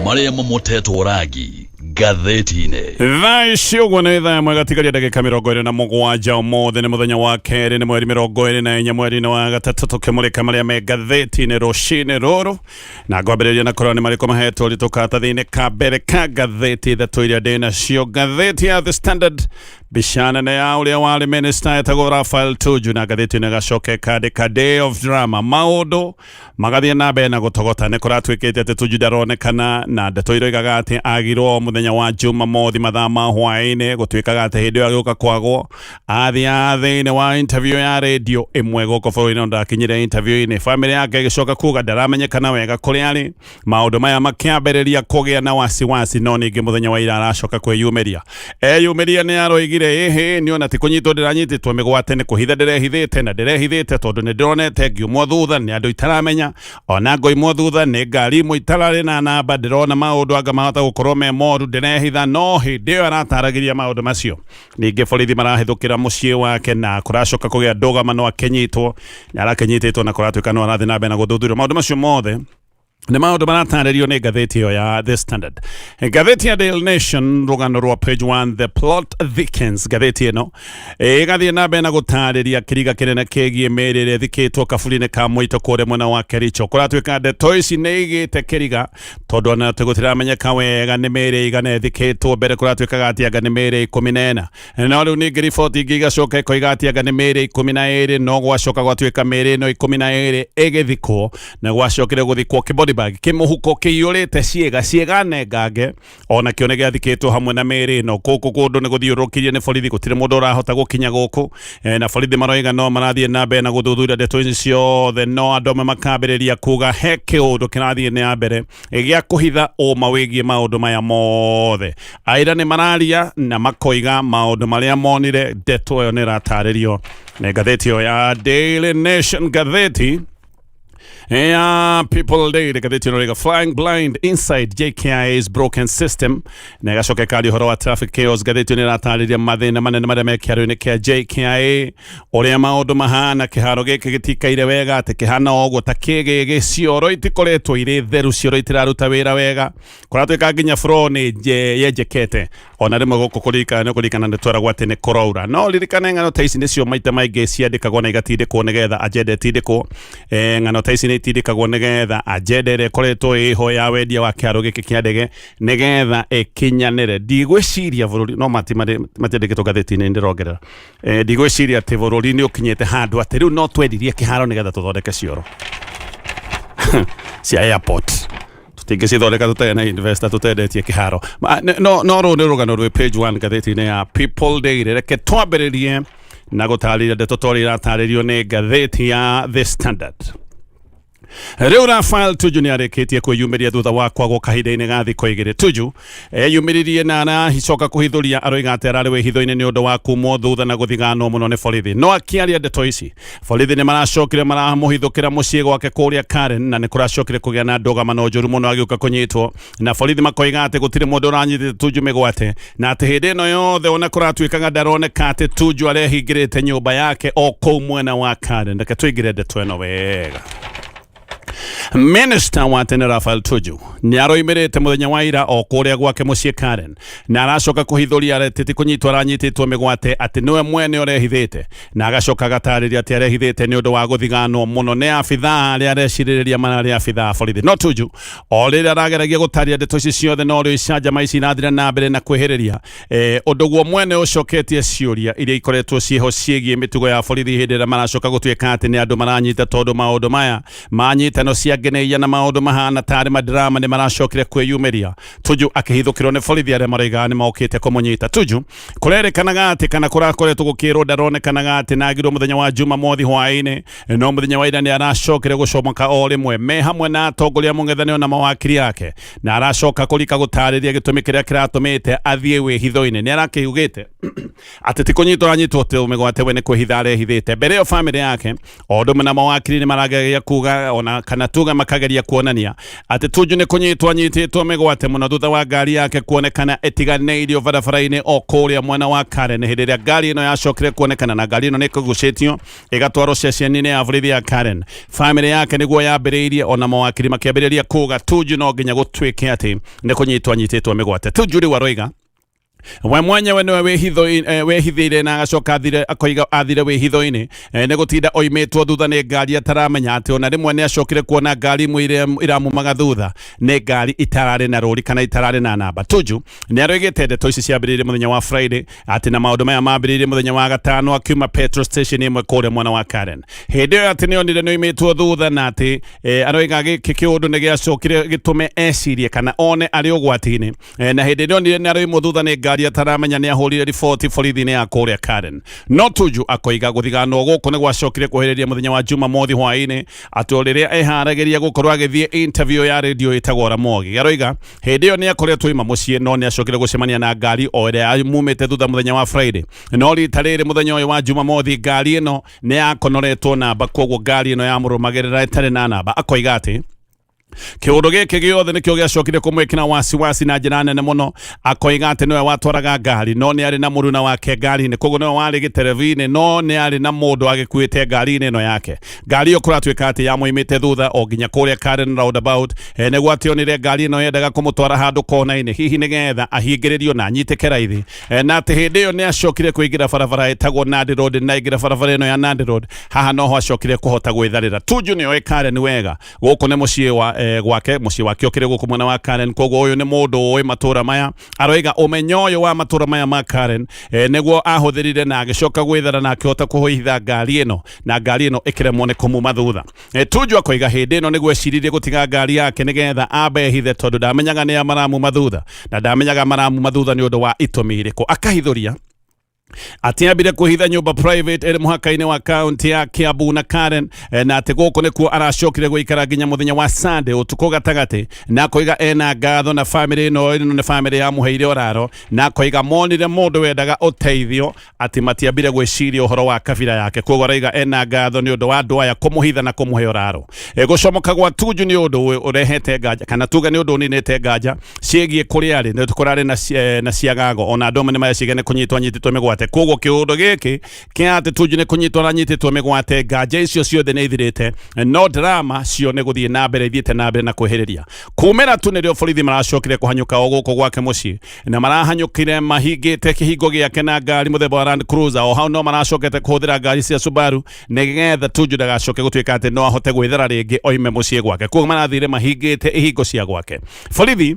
maria mamotetwo ragi gatheti-inĩ. Thaa icio ũguo nĩ thaa ĩmwe gatigaria ndagĩka 27 ũmũthĩ nĩ mũthenya wa kerĩ nĩ mweri 24 mweri-inĩ wa gatatũ tũkĩmũrĩka marĩa me ngathĩti-inĩ rũcinĩ rũrũ na ngwambĩrĩria na korwo nĩ marĩkũ mahetwo ũritũ karatathi-inĩ ka mbere ka ngathĩti ithatũ iria ndĩ nacio. Ngathĩti ya The Standard bicanane ya ũrĩa warĩ minister etagwo Raphael Tuju na ngathĩti-inĩ gacoke kandĩka Day of Drama, maũndũ magathiĩ na mbere na gũtogota nĩ kũratuĩkĩte atĩ Tuju ndaronekana na ndeto iroigaga atĩ agirwo mũthenya wa Jumamothi mathaa ma hwaĩ-inĩ gũtuĩkaga atĩ hĩndĩ ĩyo agĩũka kwagwo athia thĩinĩ wa interview ya radio ĩmwe gũkũ bũrũri-inĩ ndakinyire interview-inĩ family yake ĩgĩcoka kuga ndaramenyekana wega kũrĩa arĩ, maũndũ maya makĩambĩrĩria kũgĩa na wasiwasi no ningĩ mũthenya wa ira aracoka kwĩyumĩria eyumĩria nĩ aroigire ĩhĩ nĩ ona ti kũnyitwo ndĩranyitĩtwo mĩgwate nĩ kũhitha ndĩrehithĩte na ndĩrehithĩte tondũ nĩ ndĩronete ngiumwo thutha nĩ andũ itaramenya ona ngoimwo thutha nĩ ngari imwe itararĩ na namba ndĩrona maũndũ anga mahota gũkorwo me moru ndĩrehitha no hĩndĩ ĩyo arataragĩria maũndũ macio. Ningĩ borithi marahĩthũkĩra mũciĩ wake na kũracoka kũgĩa ndũgamano akĩnyitwo nĩ arakĩnyitĩtwo na kũratuĩka no arathiĩ na mbere na gũthuthuria maũndũ macio mothe nĩ maũndũ maratarĩrio nĩ ngathĩti ĩyo ya The Standard. Ngathĩti ya Daily Nation rũgano rwa page 1 the plot thickens, ngathĩti ĩno ĩgathiĩ na mbere na gũtarĩria kĩriga kĩnene kĩgiĩ mĩrĩre thikĩtwo kaburi-inĩ ka Mũitũ kũrĩa mwena wa Kericho. Kũratuĩka ndeto ici nĩ igĩte kĩriga tondũ ona gũtiramenyeka wega nĩ mĩrĩ igana ĩthikĩtwo mbere kũratuĩkaga atĩ anga nĩ mĩrĩ 14 no rĩu ningĩ riboti ingĩ igacoka ikoiga atĩ anga nĩ mĩrĩ 12 no gwacoka gwatuĩka mĩrĩ ĩno 12 ĩgĩthikwo na gwacokire gũthikwo kĩbodi kĩmũhuko kĩiyũrĩte ciĩga nengange ona kĩo nĩ gĩathikĩtwo hamwe na mĩrĩ ĩno gũkũ kũndũ nĩ gũthiũrũrũkĩirie nĩ borithi gũtirĩ mũndũ ũrahota gũkinya gũkũ na borithi maroiga no marathiĩ na mbere na gũthuthuria ndeto ici ciothe no andũ amwe makambĩrĩria kuga he kĩũndũ kĩrathiĩ na mbere gĩa kũhitha ũma wĩgiĩ maũndũ maya mothe. Aira nĩ mararia na makoiga maũndũ marĩa monire ndeto ĩyo nĩ ĩratarĩrio nĩ ngathĩti ĩyo ya Daily Nation. Ngathĩti People Day ngathĩti ĩno flying blind inside JKIA's broken system na ĩgacoka ĩkaria ũhoro wa traffic chaos. Ngathĩti ĩno ĩratarĩria mathĩna manene marĩa me kĩharo-inĩ kĩa JKIA ũrĩa maũndũ mahana kĩharo gĩkĩ gĩtikaire wega atĩ kĩhana ũguo ta kĩgĩ cioro itikoretwo irĩ theru, cioro itiraruta wĩra wega kũratuĩka nginya floor nĩ yenjekete ona rĩmwe gũkũ kũririkana nĩ tweragwo atĩ nĩ kũraura no ririkane ng'ano ta ici nĩcio maita maingĩ ciandĩkagwo na igatindĩkwo nĩgetha agenda ĩtindĩkwo ng'ano ta ici itindĩkagwo nĩgetha agenda ĩrĩa ĩkoretwo ĩho ya wendia wa kĩharo gĩkĩ kĩa ndege nĩgetha ĩkinyanĩre. Ndigwĩciria bũrũri no matiandĩkĩtwo ngathĩti-inĩ ndĩrongerera ndigwĩciria atĩ bũrũri nĩ ũkinyĩte handũ atĩ rĩu no twendirie kĩharo nĩgetha tũthondeke cioro cia airport tũtingĩcithondeka tũtarĩ na investor tũtendetie kĩharo no rũu nĩ rũgano rwĩ page 1 ngathĩti-inĩ ya People Day. Reke twambĩrĩrie na gũtarĩria ndeto tũrĩa iratarĩrio nĩ ngathĩti ya The Standard. Rĩu Raphael Tuju nĩ arĩkĩtie kwĩyumĩria thutha wa kwagwo kahinda-inĩ ga thikũ 2. Tuju eyumĩririe na aracoka kũhithũria aroiga atĩ ararĩ wĩhitho-inĩ nĩ ũndũ wa kumwo thutha na gũthiganwo mũno nĩ borithi. No akĩaria ndeto ici borithi nĩ maracokire maramũhithũkĩra mũciĩ gwake kũrĩa Karen na nĩ kũracokire kũgĩa na ndũgamano njũru mũno agĩũka kũnyitwo na borithi makoiga atĩ gũtirĩ mũndũ ũranyitĩte Tuju mĩgwate na atĩ hĩndĩ ĩno yothe ona kũratuĩkaga ndaroneka atĩ Tuju arehingĩrĩte nyũmba yake o kũu mwena wa Karen. Reke tũingĩre ndeto ĩno wega. Minister wa tene Raphael Tuju nĩ aroimĩrĩte mũthenya wa ira o kũrĩa gwake mũciĩ Karen na aracoka kũhithũria atĩ kũnyitwo aranyitĩtwo mĩgwate atĩ nĩwe mwene ũrehithĩte na agacoka agatarĩria atĩ arehithĩte nĩ ũndũ wa gũthiganwo mũno nĩ abithaa arĩa arecirĩrĩria mararĩ abithaa borithi. No Tuju o rĩrĩa arageragia gũtaria ndeto ici ciothe no rĩu icanjama ici irathira na mbere na kwĩhĩrĩria ũndũ guo mwene ũcoketie ciũria iria ikoretwo ciĩho ciĩgiĩ mĩtugo ya borithi hĩndĩ ĩrĩa maracoka gũtuĩka atĩ nĩ andũ maranyita tondũ maũndũ maya manyitano ciangeneia na maũndũ mahana tarĩ madrama nĩ maracokire kwĩyumĩria. Tuju akĩhithũkĩrwo nĩ borithi arĩa maroigaga nĩ mokĩte kũmũnyita. Tuju kũrerĩkanaga atĩ kana kũrakoretwo gũkĩrwo ndaronekanaga atĩ nagirwo mũthenya wa Jumamothi hwaĩ-inĩ no mũthenya wa ira nĩ aracokire gũcomoka o rĩmwe me hamwe na atongoria mũng'ethanĩro na mawakiri yake na aracoka kũrika gũtarĩria gĩtũmi kĩrĩa kĩratũmĩte athiĩ wĩhitho-inĩ. Nĩ arakĩugĩte atĩ ti kũnyitwo aranyitwo mĩgwate we nĩ kwĩhitha arehithĩte. Mbere ĩyo family yake o ũndũ ũmwe na mawakiri nĩ marageragia kuga ona kana tuga makageria kuonania ati Tuju ni kunyitwo anyititwo migwate muno thutha wa ngari yake kuonekana etiganeirio barabara-ini o kuria mwena wa Karen hindi ria ngari ino yacokire kuonekana na ngari ino ni kugucitio igatwarwo ceceni-ini ya borithi ya Karen. Family yake niguo yambiriirie ona mawakiri makiambiriria kuga Tuju no nginya gutwike ati ni kunyitwo anyititwo migwate. Tuju riu aroiga we mwenyewe niwe wehithire na agacoka athire wehitho-ini ni gutinda oimitwo thutha ni ngari ataramenya ati ona rimwe ni acokire kuona ngari imwe iramumaga thutha ni ngari itarari na rori kana itarari na namba. Tuju ni aroigite ndeto ici ciambiririe muthenya wa Friday ati na maundu maya mambiririe muthenya wa gatano akiuma petrol station imwe kuria mwena wa Karen. Hindi iyo ati nionire ni oimitwo thutha na ati aroiga giki kiundu ni giacokire gitume ecirie kana one ari ugwati-ini na hindi nionire ni aroimwo thutha ni ngari ataramenya ni ahurire riboti borithi-ini ya kuria Karen. No Tuju akoiga guthigano guku ni gwacokire kuhiriria muthenya wa Jumamothi hwaini ati riria eharagiria gukorwo agithie interview ya radio itagwo Ramogi. Aroiga hindi iyo ni akoretwo ima mucii no ni acokire gucemania na ngari o iria amumite thutha muthenya wa Friday. No rita riri muthenya uyu wa Jumamothi ngari ino ni yakonoretwo namba koguo ngari ino yamurumagirira itari na namba. Akoiga ati kiundu giki giothe nikio giacokire kumwikira wasiwasi na njira nene muno. Akoiga ati niwe watwaraga ngari no ni ari na muruna wake ngari-ini koguo niwe wari giterevi-ini no ni ari na mundu agikuite ngari-ini ino yake. Ngari iyo kuratwika ati yamuimite thutha o nginya kuria Karen roundabout niguo ationire ngari ino yendaga kumutwara handu kona-ini hihi nigetha ahingiririo na anyitike raithi na ati hindi iyo ni acokire kuingira barabara itagwo Nandi Road na ingira barabara ino ya Nandi Road haha noho acokire kuhota gwitharira. Tuju ni oe Karen wega guku ni mucii wa gwake mucii wake ukire guku mwena wa Karen koguo uyu ni mundu oi matura maya. Aroiga umenyo uyu wa matura maya ma Karen niguo ahuthirire na agicoka gwithara na akihota kuhuithia ngari ino na ngari ino ikiremwo ni kumuma thutha. Tuju akoiga hindi ino niguo eciririe gutiga ngari yake nigetha ambe hithe tondu ndamenyaga ni amaramuma thutha na ndamenyaga maramuma thutha ni undu wa itumi iriku. Akahithuria ati ambire kuhitha nyumba private iri muhaka-ini wa kaunti ya Kiambu na Karen na ati guku nikuo aracokire guikara nginya muthenya wa Sunday utuku gatagati na akoiga ena ngatho na family ino ni family ya muheire oraro na akoiga monire mundu wendaga uteithio ati matiambire gwiciria uhoro wa kabira yake koguo araiga ena ngatho ni undu wa andu aya kumuhitha na kumuhe oraro. Gucomoka gwa Tuju ni undu urehete nganja kana tuga ni undu uninete nganja ciegie kuria ari ni tukurari na ciagago ona andu amwe ni mayacigene kunyitwo anyititwo migwate koguo kiundu giki kia ati Tuju ni kunyitwo anyititwo migwate nganja icio ciothe ni ithirite no drama cio ni guthie na mbere ithiete na mbere na kwehiriria kumira tu nirio borithi maracokire kuhanyuka o guku gwake mucii na marahanyukire mahingite kihingo giake na ngari muthemba wa Land Cruiser o hau no maracokete kuhuthira ngari cia Subaru nigetha Tuju ndagacoke gutwika ati no ahote gwithara ringi oime mucii gwake koguo marathire mahingite ihingo cia gwake. Borithi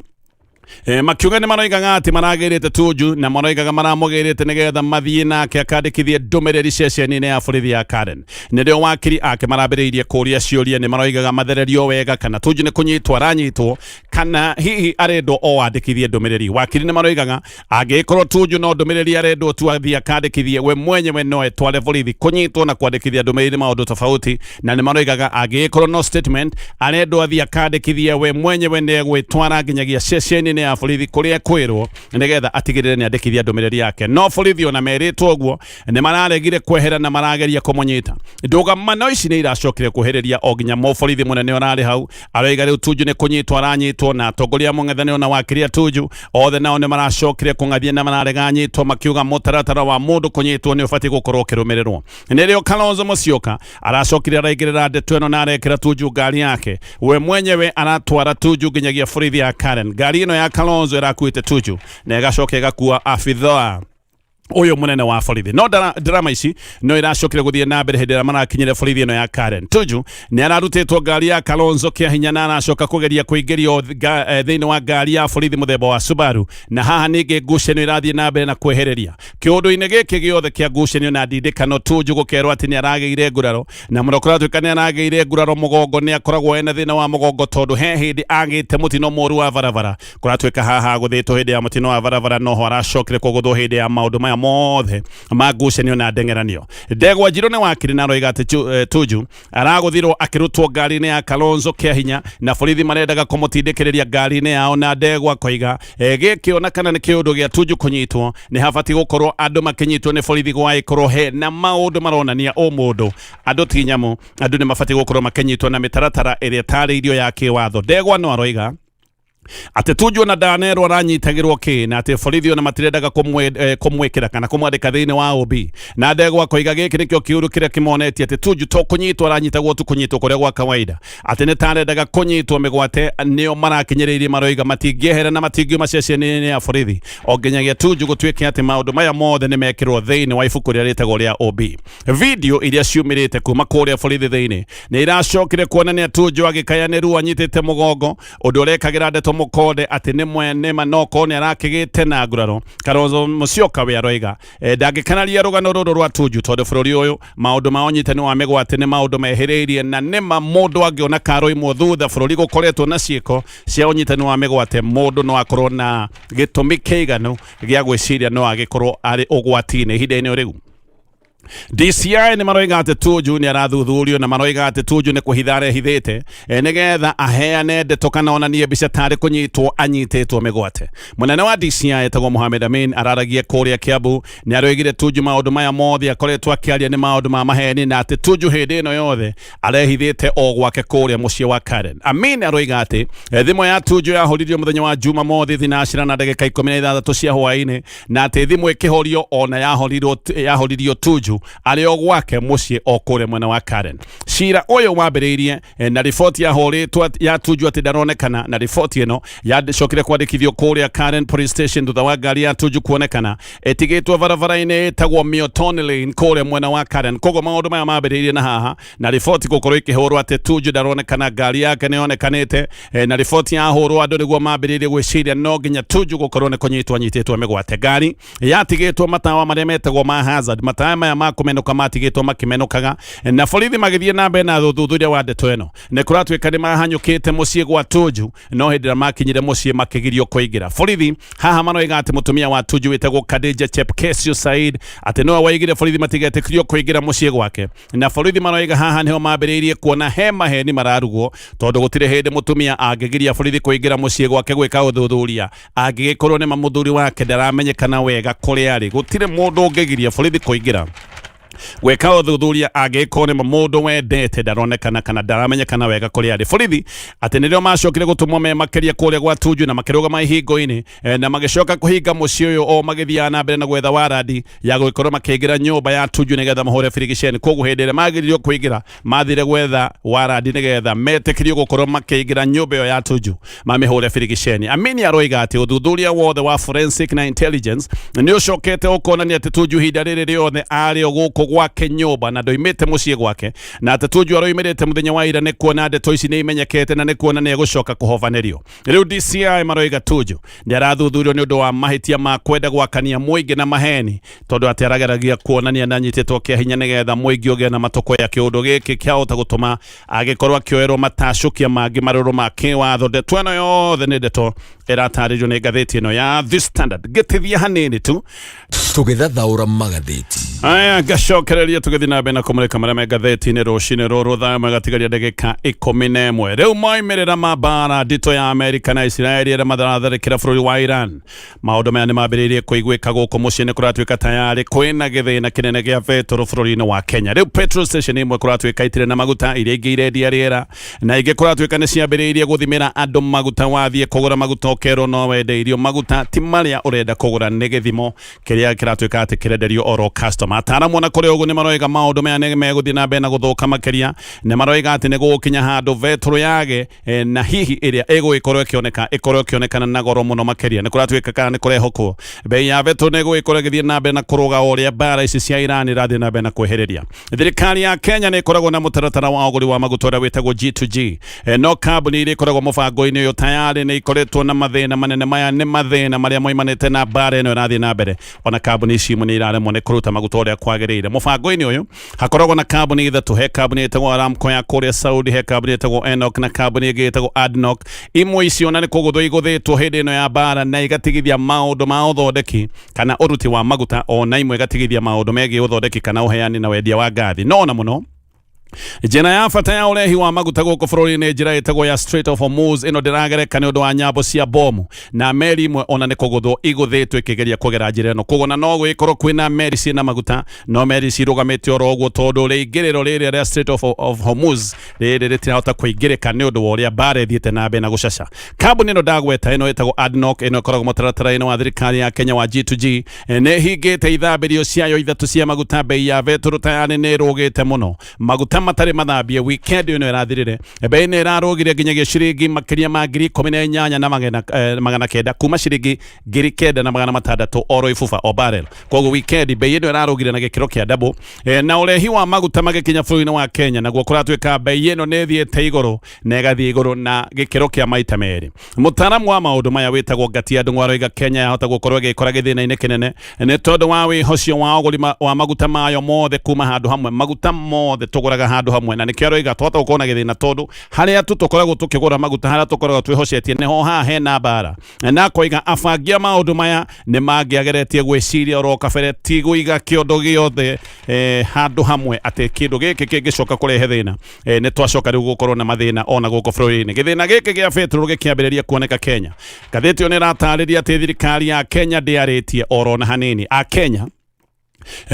makiuga ni maroigaga ati maragirite Tuju na maroigaga maramugirite nigetha mathie nake akandikithie ndumiriri ceceni-ini ya borithi ya Karen. Nirio wakiri ake marambiriirie kuria ciuria ni maroigaga mathererio wega kana Tuju ni kunyitwo aranyitwo kana hihi arendo o andikithie ndumiriri. Wakiri ni maroigaga angikorwo Tuju no ndumiriri arendo tu athie akandikithie we mwenyewe no etware borithi kunyitwo na kwandikithia ndumiriri maundu tofauti na ni maroigaga angikorwo no statement arendo athie akandikithie we mwenyewe ni gwitwara nginyagia ceceni-ini ya borithi kuria kwirwo nigetha atigirire ni andikithia ndumiriri yake. No borithi ona meritwo guo ni mararegire kwehera na marageria kumunyita. Ndũgamano ici ni iracokire kuhiriria o nginya borithi munene orari hau aroiga riu Tuju ni kunyitwo aranyitwo na atongoria mung'ethaniro na wakiria Tuju othe nao ni maracokire kung'athia na mararega anyitwo makiuga mutaratara wa mundu kunyitwo ni ubati gukorwo kirumirirwo. Nirio Kalonzo Musyoka aracokire araigirira ndeto ino na arekira Tuju ngari yake we mwenyewe aratwara Tuju nginyagia borithi ya Karen. Ngari ino ya Kalonzo irakuite Tuju na igacoka igakua afithaa uyu munene wa borithi. No drama ici no iracokire guthie na mbere hindi ria marakinyire borithi ino ya Karen. Tuju ni ararutitwo ngari ya Kalonzo kia hinya na aracoka kugeria kuingirio thiini wa ngari ya borithi muthemba wa Subaru na haha ningi ngucanio irathie na mbere na kweheriria kiundu-ini giki giothe kia ngucanio na ndindikano. Tuju gukerwo ati ni arageire nguraro na muno kuratwika ni arageire nguraro mugongo ni akoragwo ena thina wa mugongo tondu he hindi agite mutino moru wa barabara kuratwika haha guthitwo hindi ya mutino wa barabara noho aracokire kuguthwo hindi ya maundu maya mothe magucanio na ndengeranio. Ndegwa Njirũ nĩ wakiri na aroiga atĩ Tuju araguthirwo akirutwo ngari-inĩ ya Kalonzo kĩa hinya na borithi marendaga kũmũtindĩkĩrĩria ngari-inĩ yao, na Ndegwa koiga gĩkĩona kana nĩ kĩũndũ gĩa Tuju kũnyitwo nĩ habati gũkorwo andũ makĩnyitwo nĩ borithi gwagĩkorwo he na maũndũ maronania mũndũ andũ ti nyamũ, andũ nĩ mabati gũkorwo makĩnyitwo na mĩtaratara ĩrĩa tarĩirio ya kĩwatho. Ndegwa no aroiga ati Tuju na Danero aranyitagirwo na ati borithi ona matirendaga kumwikira kana kumwandika thiini wa OB, na Ndegwa koiga giki nikio kiuru kiria kimonetie ati Tuju to kunyitwo aranyitagwo tu kunyitwo kuria gwa kawaida, ati ni tarendaga kunyitwo migwate nio marakinyiririe maroiga matingĩehera na matingiuma ceceni-inĩ ya borithi o nginyagia Tuju gũtuĩke ati maundu maya mothe ni mekirwo thiini wa ibuku ria ritagwo ria OB. Video iria ciumirite kuma kuria borithi thiini ni iracokire kuonania Tuju agikayanĩrwo anyitĩte mugongo, undu urekagira ndeto mukode ati ni mwene manoko ni arakigite na nguraro. Kalonzo Musyoka we aroiga ndangĩkanaria rũgano rũrũ rwa Tuju tondu bũrũri ũyũ maundu ma ũnyitani wa mĩgwate nĩ maundu mehĩrĩirie na nĩma mũndũ angĩona karoimwo thutha bũrũri gũkoretwo na ciĩko cia ũnyitani wa mĩgwate, mũndũ no akorwo na gĩtũmi kĩiganu gĩa gwĩciria no agĩkorwo arĩ ũgwati-inĩ ihinda-inĩ rĩu. DCI ni maroiga ati Tuju ni arathuthurio na maroiga ati Tuju ni kuhitha arehithite nigetha aheane ndeto kana onanie mbica tari kunyitwo anyitĩtwo mĩgwate. Munene wa DCI etagwo Mohamed Amin araragia kuria Kiambu ni aroigire Tuju maundu maya mothe akoretwo akiaria ni maundu ma maheni na ati Tuju hindi ino yothe arehithite o gwake kuria muciĩ wa Karen. Amin aroiga ati thimu ya Tuju yahoririo muthenya wa Juma mothi thinashira na ndagĩka 16 cia hwaĩ-inĩ na ati thimu ikihorio ona yahoririo Tuju arĩ o gwake muciĩ o kũrĩa mwena wa Karen. Cira ũyũ wambĩrĩirie na riboti yahũrĩtwo ya Tuju atĩ ndaronekana, na riboti ĩno yacokire kwandĩkithio kũrĩa Karen Police Station thutha wa ngari ya Tuju kuonekana ĩtigĩtwo barabara-inĩ ĩtagwo Miotoni Lane kũrĩa mwena wa Karen. Koguo maũndũ maya mambĩrĩirie na haha na riboti gũkorwo ikĩhũrwo atĩ Tuju ndaronekana, ngari yake nĩyonekanĩte na riboti yahũrwo andũ nĩguo mambĩrĩirie gwĩciria no nginya Tuju gũkorwo nĩ kũnyitwo anyitĩtwo mĩgwate. Ngari yatigĩtwo matawa marĩa metagwo ma hazard, matawa maya makumenuka matigĩtwo makimenukaga na borithi magĩthiĩ na mbere na thuthuria wa ndeto ĩno. Nĩ kũratuĩka nĩ mahanyũkĩte muciĩ gwa Tuju no hĩndĩ ĩrĩa makinyire muciĩ makĩgirio kũingĩra. Borithi haha maroiga atĩ mũtumia wa Tuju wĩtagwo Khadija Chepkesio Said atĩ no waigire borithi matigetĩkĩrio kũingĩra muciĩ gwake, na borithi maroiga haha niho mambĩrĩirie kuona he maheni mararugwo tondu gũtirĩ hĩndĩ mũtumia angĩgiria borithi kũingĩra muciĩ gwake gwĩka ũthuthuria angĩgĩkorwo nĩ mũthuri wake ndaramenyekana wega kũrĩa arĩ. Gũtirĩ mũndũ ũngĩgiria borithi kũingĩra gweka uthuthuria angĩkorwo nĩ mũndũ wendete ndaronekana kana ndaramenyekana wega kũrĩa arĩ. Borithi atĩ nĩrĩo macokire gũtũmwo me makĩria kũrĩa gwa Tuju na makĩrũgama ihingo-inĩ na magĩcoka kũhinga muciĩ ũyũ o magĩthiaga na mbere na gwetha warandi ya gũgĩkorwo makĩingĩra nyũmba ya Tuju nĩgetha mahũre birigiceni. Koguo hĩndĩ ĩrĩa magĩrĩirwo kũingĩra mathire gwetha warandi nĩgetha metĩkĩrio gũkorwo makĩingĩra nyũmba ĩyo ya Tuju mamĩhũre birigiceni. Amini aroiga atĩ ũthuthuria wothe wa forensic na intelligence nĩ ũcokete ũkonania atĩ Tuju ihinda rĩrĩ rĩothe arĩ o gũkũ gwake nyũmba na ndoimĩte muciĩ gwake, na atĩ Tuju aroimĩrĩte mũthenya wa ira nĩ kuona ndeto ici nĩ imenyekete na nĩ kuona nĩ egũcoka kũhobanĩrio. Rĩu DCI maroiga Tuju nĩ arathuthurio nĩ ũndũ wa mahĩtia ma kwenda gwakania mũingĩ na maheni tondũ atĩ arageragia kuonania na anyitĩtwo kĩa hinya nĩgetha mũingĩ ũgĩe na matoko ya kĩũndũ gĩkĩ kĩahota gũtũma agĩkorwo akĩoerwo matacũkia mangĩ marũrũ ma kĩwatho. Ndeto ĩno yothe nĩ ndeto ĩratarĩrio nĩ ngathĩti ĩno ya The Standard. Gĩtithia hanini tu tũgĩthathaũra magathĩti. Aya ngacokereria tũgĩthiĩ na mbere na kũmũrĩka marĩa me ngathĩti-inĩ rũcinĩ rũrũ thaa magatigaria ndagĩka 11. Rĩu moimĩrĩra ma mbara nditũ ya Amerika na Israeli arĩa maratharĩkĩra bũrũri wa Iran, maũndũ maya nĩ mambĩrĩirie kũiguĩka gũkũ mũciĩ nĩ kũratuĩka tayarĩ kwĩna gĩthĩna kĩnene gĩa betũrũ bũrũri-inĩ wa Kenya. Rĩu petrol station imwe kũratuĩka itirĩ na maguta, iria ingĩ irendia rĩera, na ingĩ kũratuĩka nĩ ciambĩrĩirie gũthimĩra andũ maguta. Wathiĩ kũgũra maguta ũkerwo no wendeirio maguta ti marĩa ũrenda kũgũra, nĩ gĩthimo kĩrĩa kĩratuĩka atĩ kĩrenderio oro customer. Ataaramu ona kũrĩ ũguo nĩ maroiga maũndũ maya nĩ megũthiĩ na mbere na gũthũka makĩria, nĩ maroiga atĩ nĩ gũgũkinya handũ betũrũ yage na hihi ĩrĩa ĩgũgĩkorwo ĩkĩonekana na goro mũno makĩria. Nĩ kũratuĩka kana nĩ kũrehokwo bei ya betũrũ nĩ ĩgũgĩkorwo ĩgĩthiĩ na mbere na kũrũga o ũrĩa mbara ici cia Iran irathiĩ na mbere na kwĩhĩrĩria. Thirikari ya Kenya nĩ ĩkoragwo na mũtaratara wa ũgũri wa maguta ũrĩa wĩtagwo G2G, no kambuni iria ikoragwo mũbango-inĩ ũyũ tayarĩ nĩ ikoretwo na mathĩna manene. Maya nĩ mathĩna marĩa moimanĩte na mbara ĩno ĩrathiĩ na mbere, ona kambuni ici imwe nĩ iraremwo nĩ kũruta maguta ũrĩa kwagĩrĩire. mubango-ini uyu hakoragwo na kambuni ithatu he kambuni itagwo Aramco ya kuria Saudi he kambuni itagwo Enoch na kambuni ingi itagwo ADNOC imwe icio na ni kuguthwo iguthitwo hindi ino ya bara na igatigithia maundu ma uthondeki kana uruti wa maguta ona imwe igatigithia maundu megie uthondeki kana uheani na wendia wa ngathi no na muno njira ya bata ya urehi wa maguta guku bururi-ini njira itagwo ya Strait of Hormuz ino ndiragereka ni undu wa nyambo cia bomu na meri imwe ona ni kuguthwo iguthitwo ikigeria kugera njira ino kugona no gwikorwo kwina meri ciina maguta no meri cirugamite oro uguo tondu riingiriro riri ria Strait of Hormuz riri ritirahota kuingirika ni undu wa uria bara ithiite na mbere na gucaca kambuni ino ndagweta ino itagwo ADNOC ino ikoragwo mutaratara-ini wa thirikari ya Kenya wa G2G ni hingite ithambirio ciayo ithatu cia maguta bei ya vetro tayari ni irugite muno maguta matari mathambie weekend ino irathirire bei ni irarugire nginyagia ciringi makiria ma 18,000 na magana kenda kuma ciringi 9,000 na magana matandatũ oro ibuba o barrel koguo weekend bei ino irarugire na gikiro kia double na urehi wa maguta magikinya bũrũri-inĩ wa Kenya naguo kuratwika bei ino ni thiete iguru na igathie iguru na gikiro kia maita meri mutaramu wa maundu maya witagwo Ngatia Ndung'waroiga Kenya yahota gukorwo igikora githina-ini kinene ni tondu wa wihocio wa uguri wa maguta mayo mothe kuma handu hamwe maguta mothe tuguraga handu hamwe na nikio roiga twata gukona githina tondu haria tukoragwo tukigura maguta haria tukoragwo twihocetie niho ha hena bara na koiga afangia maundu maya ni mangiageretie gwiciria oro kabere ti guiga kiondo giothe handu hamwe ati kindu giki kingicoka kurehe thina ni twacoka riu gukorwo na mathina ona guko bururi-ini githina giki gia betro gikiambiriria kuoneka Kenya gatheti oni ratariria ati thirikari ya Kenya ndiaritie oro na hanini a Kenya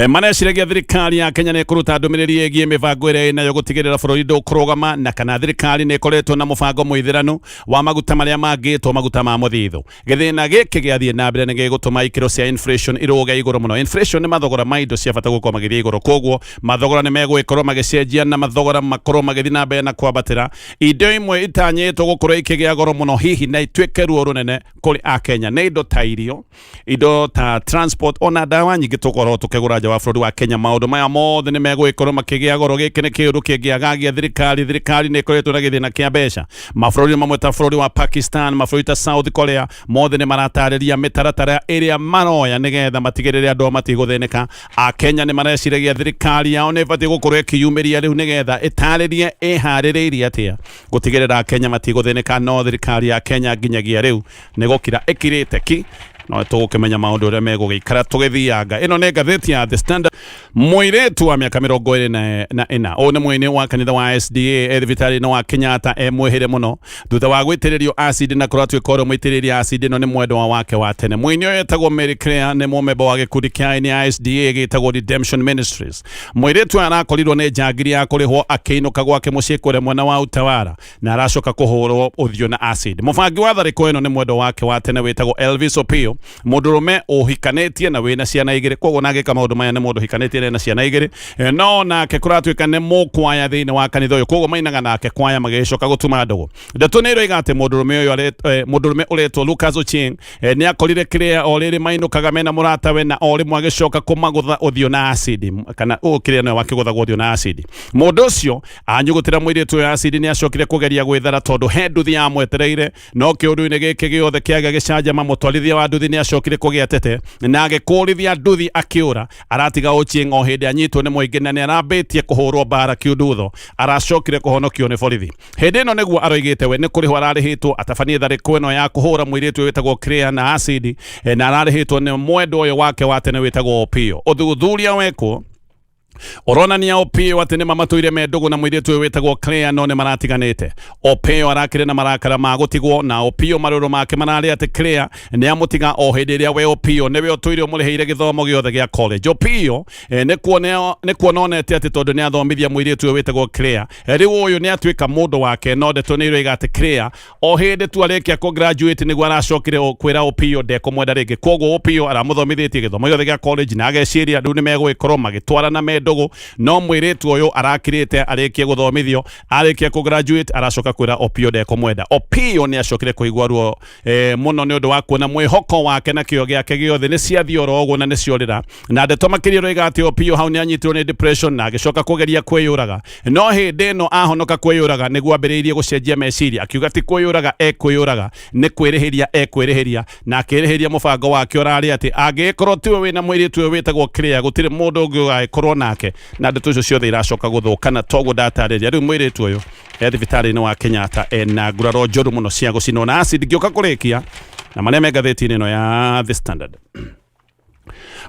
maneciragia thirikari ya Kenya ni kuruta ndumiriri egie mibango iria inayo gutigirira bururi ndukurugama na kana thirikari ni ikoretwo na mubango muithiranu wa maguta maria mangitwo maguta ma muthithu githina giki giathie na mbere ni gigutuma ikiro cia inflation iruge iguru muno inflation ni mathogora ma indo cia bata gukorwo magithie iguru koguo mathogora ni megwikorwo magicenjia na mathogora makorwo magithie na mbere na kwambatira indo imwe itanyitwo gukorwo ikigia goro muno hihi na itwike ruo runene kuri a Kenya ni indo ta irio indo ta transport ona dawa nyingi tukorwo tukigura nja wa bururi wa Kenya maundu maya mothe ni megwikorwo makigia goro giki ni kiundu kingiagagia thirikari ni ikoretwo na githina kia mbeca mabururi mamwe ta bururi wa Pakistan mabururi ta South Korea mothe ni maratariria mitaratara iria maroya nigetha matigirire andu matiguthineka a Kenya ni mareciragia thirikari yao ni batie gukorwo ikiyumiria riu nigetha itaririe ihaririirie atia gutigirira Kenya matiguthineka no thirikari ya Kenya nginyagia riu ni gukira ikirite ki no tugukimenya maundu uria megugikara tugithianga ino ni ngatheti ya The Standard muiretu wa miaka 24 o ni mwini wa kanitha wa SDA thibitari no wa Kenyatta mwihire muno thutha wa gwitiririo acid na kuratwi koro mwitiriria acid no ni mwendwa wake wa tene mwini uyu etagwo Mary Claire ni mumemba wa gikundi kia ya SDA gitagwo Redemption Ministries muiretu arakorirwo ni njangiri ya kurihwo akiinuka gwake mucii kure mwena wa Utawara na aracoka kuhurwo uthio na acid mubangi wa thariko ino ni mwendwa wake wa tene witagwo Elvis Opio mundurume uhikanetie na wina ciana igiri koguo nagika maundu maya ni mundu hikanetie na ciana igiri no nake kuratwika ni mukwaya thiini wa kanitha uyu koguo mainaga nake kwaya magicoka gutuma ndugu ndeto ni iroiga ati mundurume uyu mundurume uretwo Lucas Ochieng ni akorire kiria o riri mainukaga mena muratawe na o rimwe agicoka kumagutha uthio na acid kana kiria no wakigutha uthio na acid mundu ucio anyugutira mwiritu uyu acid ni acokire kugeria gwithara tondu he nduthi ya mwetereire no kiundu-ini giki giothe kiaga gicanjama mutwarithia wa nduthi ni acokire kugia tete na agikurithia nduthi akiura aratiga Ochieng o hindi anyitwo ni muingi na ni arambitie kuhurwo bara kiundutho aracokire kuhonokio ni borithi hindi ino niguo aroigite we ni kurihwo ararihitwo atabanie thariko ino ya kuhura mwiritu witagwo Claire na acid na ararihitwo ni mwendwa uyu wake wa tene witagwo Opio uthuthuria wekwo Oronania Opio ati ni mamatuire mendugu na mwiritu uyu witagwo Claire no ni maratiganite Opio arakire na marakara magutigwo na Opio maruru make marari ati Claire ni amutiga o hindi iria we Opio niwe otuire muliheire githomo giothe gia college Opio ni kuononete ati tondu ni athomithia mwiritu uyu witagwo Claire riu uyu ni atwika mundu wake no ndeto ni iroiga ati Claire o hindi tu arikia ku graduate niguo aracokire kwira Opio ndekumwenda ringi koguo Opio aramuthomithitie githomo giothe gia college na ageciria riu ni megwikorwo magitwarana mendugu no mwiritu uyu arakirite arikie guthomithio arikie ku graduate aracoka kwira Opio ndekumwenda Opio ni acokire kuigwa ruo muno ni undu wa kuona mwihoko wake na kio giake giothe ni ciathio rogo na ni ciorira na ndeto makirio roiga ati Opio hau ni anyitirwo ni depression na agicoka kugeria kwiyuraga no hindi no ahonoka kwiyuraga niguo ambiriirie gucenjia meciria akiuga ti kwiyuraga kwiyuraga ni kwirihiria na akirihiria mubango wake urari ati angikorwo tiwe wina mwiritu uyu witagwo Claire gutiri mundu ungi ugakorwo nake wake na ndeto icio ciothe iracoka guthukana toguo ndatarĩria rĩu mwĩrĩtu ũyũ thibitarĩ-inĩ wa Kenyatta ena nguraro njũru mũno cia gũcinwo na acid ngĩũka kũrĩkia na marĩa me ngathĩti-inĩ ĩno ya The Standard.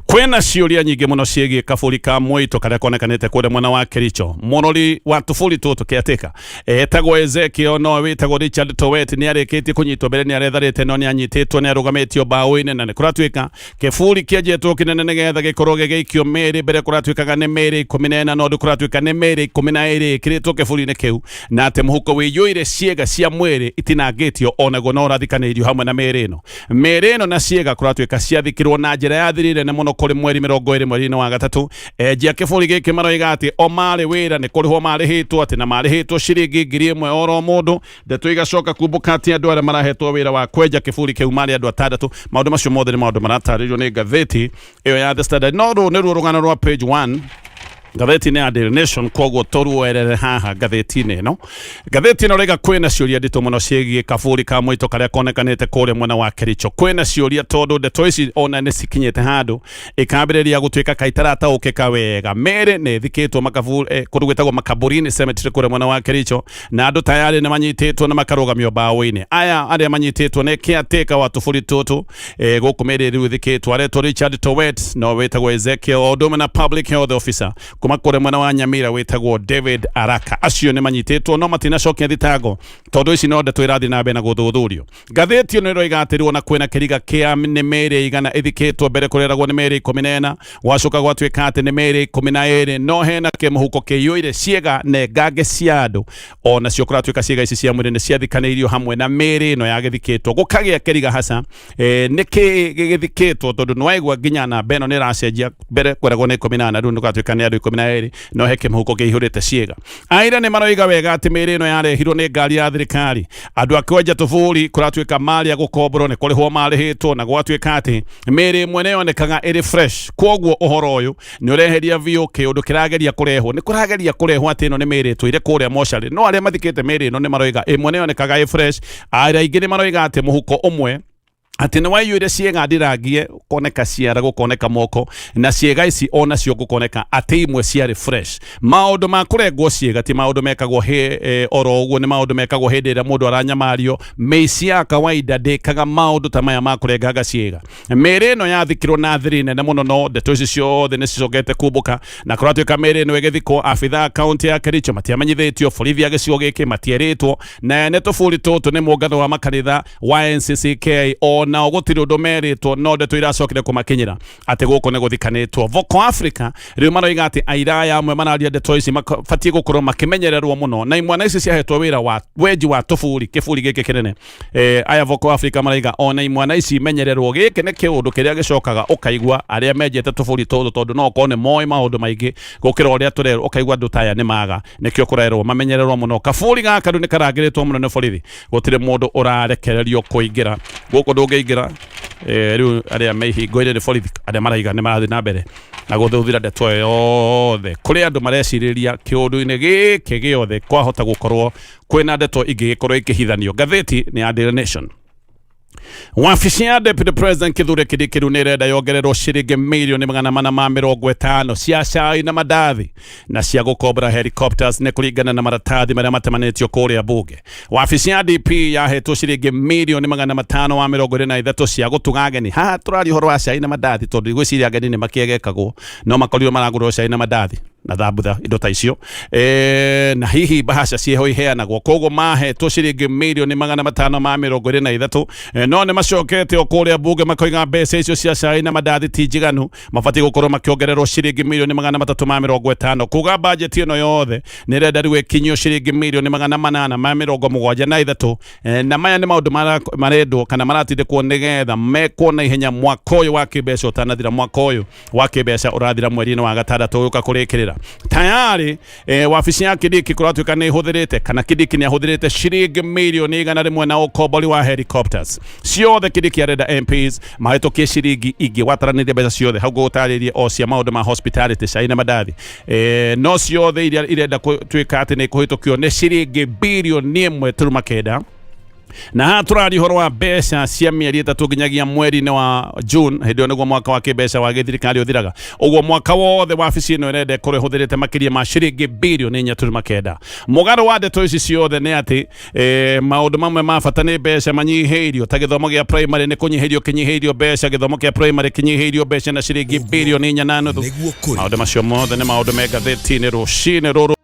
Kwena ciũria nyingĩ mũno ciĩgiĩ kaburi ka Mwito karĩa konekanĩte kũrĩa mwena wa Kericho. Mũrori wa tuburi tũtũ kĩatĩka etagwo Ezekiel no wĩtagwo Richard Towet nĩ arĩkĩtie kũnyitwo mbere nĩ aretharĩte no nĩ anyitĩtwo nĩ arũgamĩtio mbaũ-inĩ na nĩ kũratuĩka kĩburi kĩenjetwo kĩnene nĩgetha gĩkorwo gĩgĩikio mĩĩrĩ mbere kũratuĩkaga nĩ mĩĩrĩ 14 no kũratuĩka nĩ mĩĩrĩ 12 ĩkĩrĩtwo kĩburi-inĩ kĩu na atĩ mũhuko wĩiyũire ciĩga cia mwĩrĩ itinangĩtio onaguo no ũrathikanĩirio hamwe na mĩĩrĩ ĩno na ciĩga kũratuĩka ciathikirwo na njĩra yathirire nĩ mũno kuri mweri 20 mweri-inĩ wa gatatu enjia kĩburi gĩkĩ maroiga atĩ o marĩ wĩra nĩ kũrĩhwo marĩhĩtwo atĩ na marĩhĩtwo ciringi 1,000 oro mũndũ ndeto igacoka kumbũka atĩ andũ arĩa marahetwo wĩra wa kwenja kĩburi kĩu marĩ andũ 6 maũndũ macio mothe nĩ maũndũ maratarĩrio nĩ ngathĩti ĩyo ya The Standard no rũu nĩruo rũgano rwa page 1 ngathĩti-inĩ ya Daily Nation koguo tũruerere haha ngathĩti-inĩ ĩno. Ngathĩti ĩno rĩga kwĩna ciũria nditũ mũno ciĩgiĩ kaburi ka Mwito karĩa konekanĩte kũrĩa mwena wa Kericho. Kwĩna ciũria tondũ ndeto ici ona nĩ cikinyĩte handũ ĩkambĩrĩria gũtuĩka kaĩtarataũkĩka wega. Mĩĩrĩ nĩ ĩthikĩtwo kũndũ gwĩtagwo makaburi-inĩ cemetery kũrĩa mwena wa Kericho na andũ tayarĩ nĩ manyitĩtwo na makarũgamio mbaũ-inĩ. Aya arĩa manyitĩtwo nĩ kĩatĩka wa tuburi tũtũ gũkũ mĩĩrĩ rĩu ĩthikĩtwo aretwo Richard Towet no wĩtagwo Ezekiel o ũndũ ũmwe na public health officer kuma kũrĩa mwena wa Nyamira wĩtagwo David Araka. Acio nĩ manyitĩtwo no matinacokia thitango tondũ ici no ndeto irathiĩ na mbere na gũthuthurio. Ngathĩti ĩno ĩroiga atĩrĩrwo na kwĩna kĩriga kĩa nĩ mĩĩrĩ 100 ĩthikĩtwo mbere kũreragwo nĩ mĩĩrĩ 14 gwacoka gwatuĩka atĩ nĩ mĩĩrĩ 12 no hena kĩmũhuko kĩiyũire ciĩga na ngange cia andũ ona cio kũratuĩka ciĩga ici cia mwĩrĩ nĩ ciathikanĩirio hamwe na mĩĩrĩ ĩno ya gĩthikĩtwo gũkagĩa kĩriga haca nĩkĩ gĩthikĩtwo tondũ nĩwaigua nginya namba ĩno nĩ ĩracenjia mbere kweragwo nĩ 18 rĩu nĩgũgatuĩka nĩ andũ 12 no he kĩmũhuko kĩihũrĩte ciĩga. Aira nĩ maroiga wega atĩ mĩĩrĩ ĩno yarehirwo nĩ ngari ya thirikari andũ a kwenja tuburi kũratuĩka marĩa gũkomborwo nĩ kũrĩhwo marĩhĩtwo na gwatuĩka atĩ mĩĩrĩ ĩmwe nĩ yonekaga ĩrĩ fresh koguo ũhoro ũyũ nĩ ũreheria biũ kĩũndũ kĩrageria kũrehwo nĩ kũrageria kũrehwo atĩ ĩno nĩ mĩĩrĩ ĩtũire kũrĩa mocarĩ no arĩa mathikĩte mĩĩrĩ ĩno nĩ maroiga ĩmwe nĩ yonekaga ĩ fresh aira ingĩ nĩ maroiga atĩ mũhuko ũmwe atĩ nĩ waiyũire ciĩga ndirangie koneka ciara gũkoneka moko na ciĩga ici ona cio gũkoneka atĩ imwe ciarĩ fresh. Maũndũ ma kũrengwo ciĩga ti maũndũ mekagwo oro ũguo nĩ maũndũ mekagwo hĩndĩ ĩrĩa mũndũ aranyamario. Mĩici ya kawaida ndĩkaga maũndũ ta maya ma kũrengaga ciĩga. Mĩĩrĩ ĩno yathikirwo na thiri nene mũno no ndeto ici ciothe nĩ cicokete kumbũka na kũratuĩka mĩĩrĩ ĩno ĩgĩthikwo abithaa kaunti ya Kericho matiamenyithĩtio borithi a gĩcigo gĩkĩ matierĩtwo na nĩ tũburi tũtũ nĩ mũngano wa makanitha wa NCCK na gũtirĩ ũndũ merĩtwo no ndeto iracokire kũmakinyĩra atĩ gũkũ nĩ gũthikanĩtwo. Voko Africa rĩu maroiga atĩ airaya amwe mararia ndeto ici mabatiĩ gũkorwo makĩmenyererwo mũno na imwana ici ciahetwo wĩra wa wenji wa tuburi kĩburi gĩkĩ kĩnene. Aya Voko Africa maroiga ona imwana ici imenyererwo gĩkĩ nĩ kĩũndũ kĩrĩa gĩcokaga ũkaigua arĩa menjete tuburi tũtũ tondũ no okorwo nĩ moĩ maũndũ maingĩ gũkĩra ũrĩa tũrerwo ũkaigua andũ taya nĩ maga nĩkĩo kũrerwo mamenyererwo mũno. Kaburi gaka rĩu nĩ karangĩrĩtwo mũno nĩ borithi gũtirĩ mũndũ ũrarekererio kũingĩra gũkũ ndũngĩingĩra rĩu arĩa mehingo-inĩ nĩ borithi arĩa maraiga nĩ marathiĩ na mbere na gũthuthuria ndeto ĩyo yothe kũrĩ andũ marecirĩria kĩũndũ-inĩ gĩkĩ gĩothe kwahota gũkorwo kwĩna ndeto ingĩgĩkorwo ikĩhithanio. Ngathĩti nĩ ya Daily Nation. Wabici ya Deputy President Kithure Kindiki rĩu nĩ ĩrenda yongererwo ciringi mirioni 450 cia cai na mandathi na cia gũkombora helicopters nĩ kũringana na maratathi marĩa matemanĩtio kũrĩa bunge. Wabici ya DP yahetwo ciringi mirioni 523 cia gũtuga ageni. Haha tũraria ũhoro wa cai na mandathi tondũ gwĩciria ageni nĩ makĩegekagwo no makorirwo maragũrwo cai na mandathi na thambutha indo ta icio na hihi bahasha cieho iheanagwo koguo mahetwo ciringi mirioni 523 no nĩ macokete o kũrĩa bunge makoiga mbeca icio cia cai na mandathi ti njiganu mabatiĩ gũkorwo makĩongererwo ciringi mirioni 350 kuga budget ĩno yothe nĩ ĩrenda rĩu ĩkinyio ciringi mirioni 873 na maya nĩ maũndũ marendwo kana maratindĩkwo nĩgetha mekwo na ihenya mwaka ũyũ wa kĩmbeca ũtanathira mwaka ũyũ wa kĩmbeca ũrathira mweri-inĩ wa gatandatũ ũyũka kũrĩkĩrĩra tayari. Wabici ya Kindiki kũratuĩka nĩ ĩhũthĩrĩte kana Kindiki nĩ ahũthĩrĩte ciringi mirioni 100 na ũkombori wa helicopters ciothe. Kindiki arenda MPs mahĩtũkie ciringi ingĩ wataranĩria mbeca ciothe hau gũtarĩrie o cia maũndũ ma hospitality cai na mandathi no ciothe iria irenda gũtuĩka atĩ nĩ kũhĩtũkio nĩ ciringi birioni 1.9 na haturari horo wa mbeca cia mieri 3 nginyagia mweri-inĩ wa June hindi niguo mwaka wa kĩmbeca wa gĩthirikari ũthiraga ũguo mwaka wothe wabici ĩno ĩrenda kũrĩa hũthĩrĩte makĩria ma ciringi birioni 4.9 mũgarũ wa ndeto ici ciothe nĩ atĩ maũndũ mamwe ma bata nĩ mbeca manyihĩirio ta gĩthomo gĩa primary nĩ kũnyihĩirio kĩnyihĩirio mbeca gĩthomo kĩa primary kĩnyihĩirio mbeca na ciringi birioni 4.5 maũndũ macio mothe nĩ maũndũ me ngathĩti-inĩ rũcinĩ rũrũ